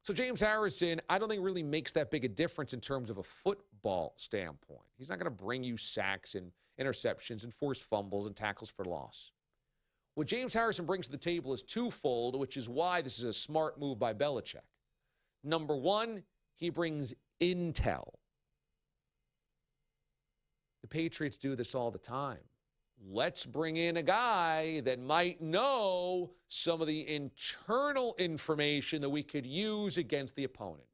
So James Harrison, I don't think really makes that big a difference in terms of a football standpoint. He's not going to bring you sacks and interceptions and forced fumbles and tackles for loss. What James Harrison brings to the table is twofold, which is why this is a smart move by Belichick. Number one, he brings intel. The Patriots do this all the time. Let's bring in a guy that might know some of the internal information that we could use against the opponent.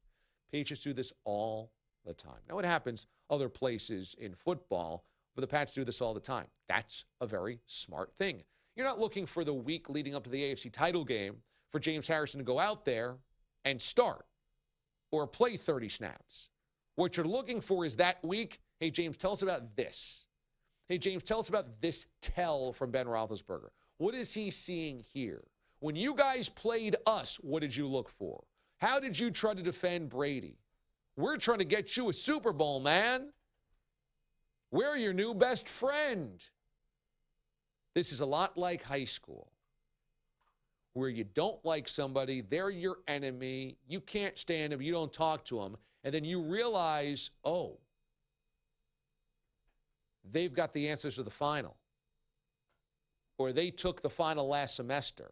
Patriots do this all the time. Now, it happens other places in football, but the Pats do this all the time. That's a very smart thing. You're not looking for the week leading up to the AFC title game for James Harrison to go out there and start or play 30 snaps. What you're looking for is that week, hey, James, tell us about this. Hey, James, tell us about this tell from Ben Roethlisberger. What is he seeing here? When you guys played us, what did you look for? How did you try to defend Brady? We're trying to get you a Super Bowl, man. We're your new best friend. This is a lot like high school, where you don't like somebody, they're your enemy, you can't stand them, you don't talk to them, and then you realize, oh, they've got the answers to the final. Or they took the final last semester.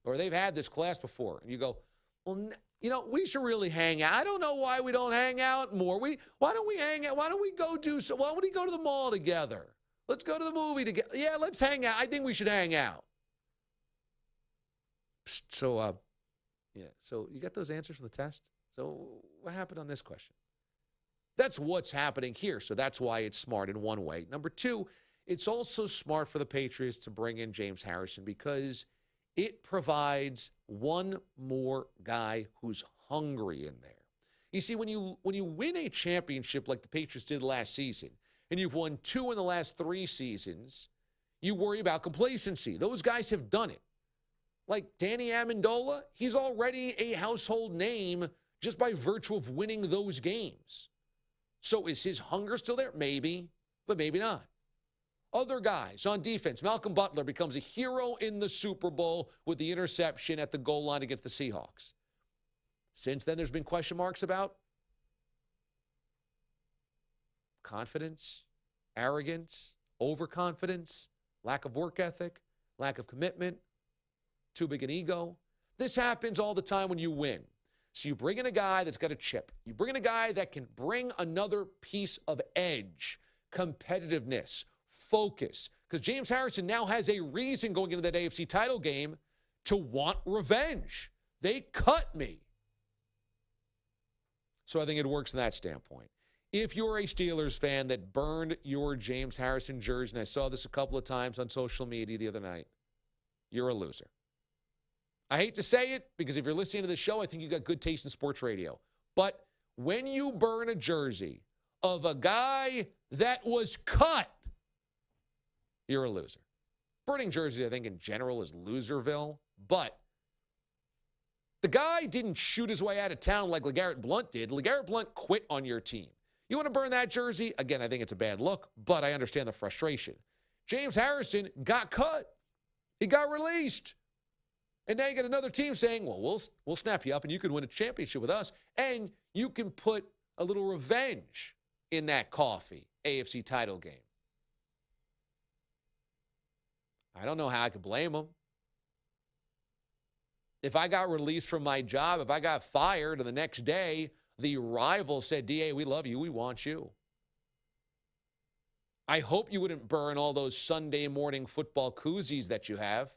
Or they've had this class before. And you go, well, you know, we should really hang out. I don't know why we don't hang out more. Why don't we hang out? Why don't we go why don't we go to the mall together? Let's go to the movie together. Yeah, let's hang out. I think we should hang out. So you got those answers from the test? So what happened on this question? That's what's happening here. So that's why it's smart in one way. Number two, it's also smart for the Patriots to bring in James Harrison because it provides one more guy who's hungry in there. You see, when you win a championship like the Patriots did last season, and you've won 2 in the last 3 seasons, you worry about complacency. Those guys have done it. Like Danny Amendola, he's already a household name just by virtue of winning those games. So is his hunger still there? Maybe, but maybe not. Other guys on defense, Malcolm Butler becomes a hero in the Super Bowl with the interception at the goal line against the Seahawks. Since then, there's been question marks about confidence, arrogance, overconfidence, lack of work ethic, lack of commitment, too big an ego. This happens all the time when you win. So you bring in a guy that's got a chip. You bring in a guy that can bring another piece of edge, competitiveness, focus. Because James Harrison now has a reason going into that AFC title game to want revenge. They cut me. So I think it works from that standpoint. If you're a Steelers fan that burned your James Harrison jersey, and I saw this a couple of times on social media the other night, you're a loser. I hate to say it, because if you're listening to the show, I think you got good taste in sports radio. But when you burn a jersey of a guy that was cut, you're a loser. Burning jerseys, I think, in general is Loserville. But the guy didn't shoot his way out of town like LeGarrette Blount did. LeGarrette Blount quit on your team. You want to burn that jersey? Again, I think it's a bad look, but I understand the frustration. James Harrison got cut. He got released. And now you got another team saying, well, we'll snap you up and you can win a championship with us. And you can put a little revenge in that coffee AFC title game. I don't know how I could blame them. If I got released from my job, if I got fired, and the next day the rival said, D.A., we love you, we want you. I hope you wouldn't burn all those Sunday morning football koozies that you have.